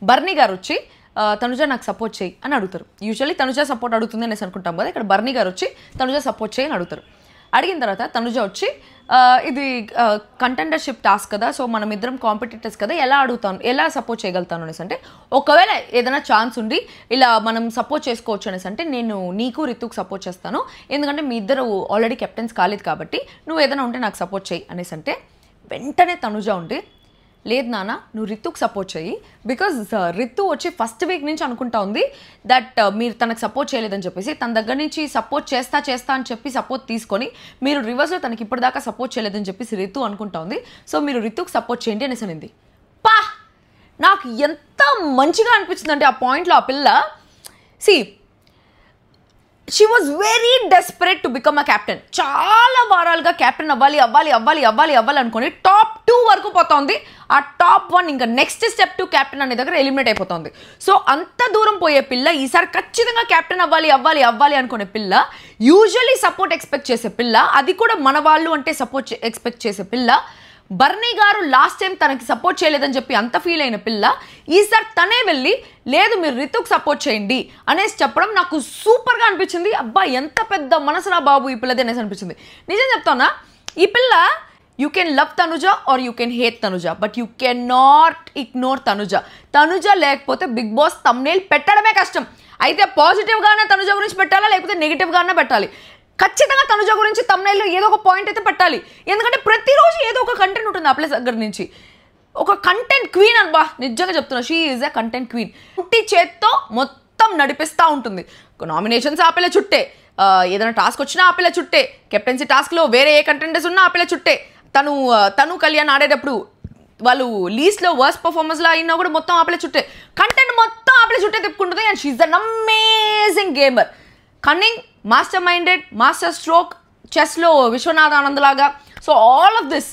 బర్నీ గారు వచ్చి తనుజ నాకు సపోర్ట్ చేయి అని అడుగుతారు. యూజువల్లీ తనుజ సపోర్ట్ అడుగుతుంది అనేసి అనుకుంటాం కదా, ఇక్కడ బర్నీ గారు వచ్చి తనుజ సపోర్ట్ చేయి అని అడుగుతారు. అడిగిన తర్వాత తనుజ వచ్చి ఇది కంటెండర్షిప్ టాస్క్ కదా, సో మనం ఇద్దరం కాంపిటీటర్స్ కదా, ఎలా సపోర్ట్ చేయగలుగుతాను అనేసి అంటే, ఒకవేళ ఏదైనా ఛాన్స్ ఉండి ఇలా మనం సపోర్ట్ చేసుకోవచ్చు అనేసి అంటే నేను నీకు రితుకు సపోర్ట్ చేస్తాను, ఎందుకంటే మీ ఇద్దరు ఆల్రెడీ కెప్టెన్స్ కాలేదు కాబట్టి నువ్వు ఏదైనా ఉంటే నాకు సపోర్ట్ చేయి అనేసి అంటే, వెంటనే తనుజ ఉండి లేదు నాన్న నువ్వు రితుకు సపోర్ట్ చేయి, బికాజ్ రితు వచ్చి ఫస్ట్ వీక్ నుంచి అనుకుంటా ఉంది దట్ మీరు తనకు సపోర్ట్ చేయలేదని చెప్పేసి, తన దగ్గర నుంచి సపోర్ట్ చేస్తా అని చెప్పి సపోర్ట్ తీసుకొని మీరు రివర్స్లో తనకి ఇప్పటిదాకా సపోర్ట్ చేయలేదని చెప్పేసి రితు అనుకుంటా ఉంది, సో మీరు రితుకు సపోర్ట్ చేయండి అనేసి అనింది. పా నాకు ఎంత మంచిగా అనిపించిందంటే ఆ పాయింట్లో ఆ పిల్ల she was very desperate to become a captain. చాలా వారాలుగా క్యాప్టెన్ అవ్వాలి అనుకుని టాప్ 2 వరకు పోతుంది. ఆ టాప్ 1 ఇంకా నెక్స్ట్ స్టెప్ 2 క్యాప్టెన్ అనే దగ్గర ఎలిమినేట్ అయిపోతుంది. సో అంత దూరం పోయే పిల్ల ఈసారి ఖచ్చితంగా క్యాప్టెన్ అవ్వాలి అనుకునే పిల్ల, యూజువల్లీ సపోర్ట్ ఎక్స్పెక్ట్ చేసే పిల్ల, అది కూడా మన వాళ్ళు అంటే సపోర్ట్ ఎక్స్పెక్ట్ చేసే పిల్ల, బర్నీ గారు లాస్ట్ టైం తనకి సపోర్ట్ చేయలేదని చెప్పి అంత ఫీల్ అయిన పిల్ల ఈసారి తనే వెళ్ళి లేదు మీరు రితుకు సపోర్ట్ చేయండి అనేసి చెప్పడం నాకు సూపర్గా అనిపించింది. అబ్బా ఎంత పెద్ద మనసురా బాబు ఈ పిల్లది అనేసి అనిపించింది. నిజం చెప్తానా, ఈ పిల్ల you can love Tanuja or you can hate Tanuja, but you can not ignore Tanuja లేకపోతే బిగ్ బాస్ థంబ్నెయిల్ పెట్టడమే కష్టం. అయితే పాజిటివ్గానే తనుజ గురించి పెట్టాలా లేకపోతే నెగిటివ్గానే పెట్టాలి. ఖచ్చితంగా తనుజ గురించి థంబ్నెయిల్లో ఏదో ఒక పాయింట్ అయితే పెట్టాలి, ఎందుకంటే ప్రతిరోజు ఏదో ఒక కంటెంట్ ఉంటుంది ఆ ప్లేస్ దగ్గర నుంచి. ఒక కంటెంట్ క్వీన్ అబ్బా, నిజంగా చెప్తున్నా, she is a content queen. పుట్టి చేత్తో మొత్తం నడిపిస్తూ ఉంటుంది. నామినేషన్స్ ఆ పిల్ల చుట్టే, ఏదైనా టాస్క్ వచ్చినా ఆ పిల్ల చుట్టే, కెప్టెన్సీ టాస్క్లో వేరే ఏ కంటెంటర్స్ ఉన్నా ఆ పిల్ల చుట్టే, తను కళ్యాణ్ ఆడేటప్పుడు వాళ్ళు లీస్ట్లో వర్స్ట్ పర్ఫార్మెన్స్లో అయినా కూడా మొత్తం ఆ పిల్ల చుట్టే, కంటెంట్ మొత్తం ఆ పిల్ల చుట్టే తిప్పుకుంటుంది. And she an amazing gamer, cunning, master minded, master stroke, చెస్లో విశ్వనాథ్ ఆనంద్ లాగా. So all of this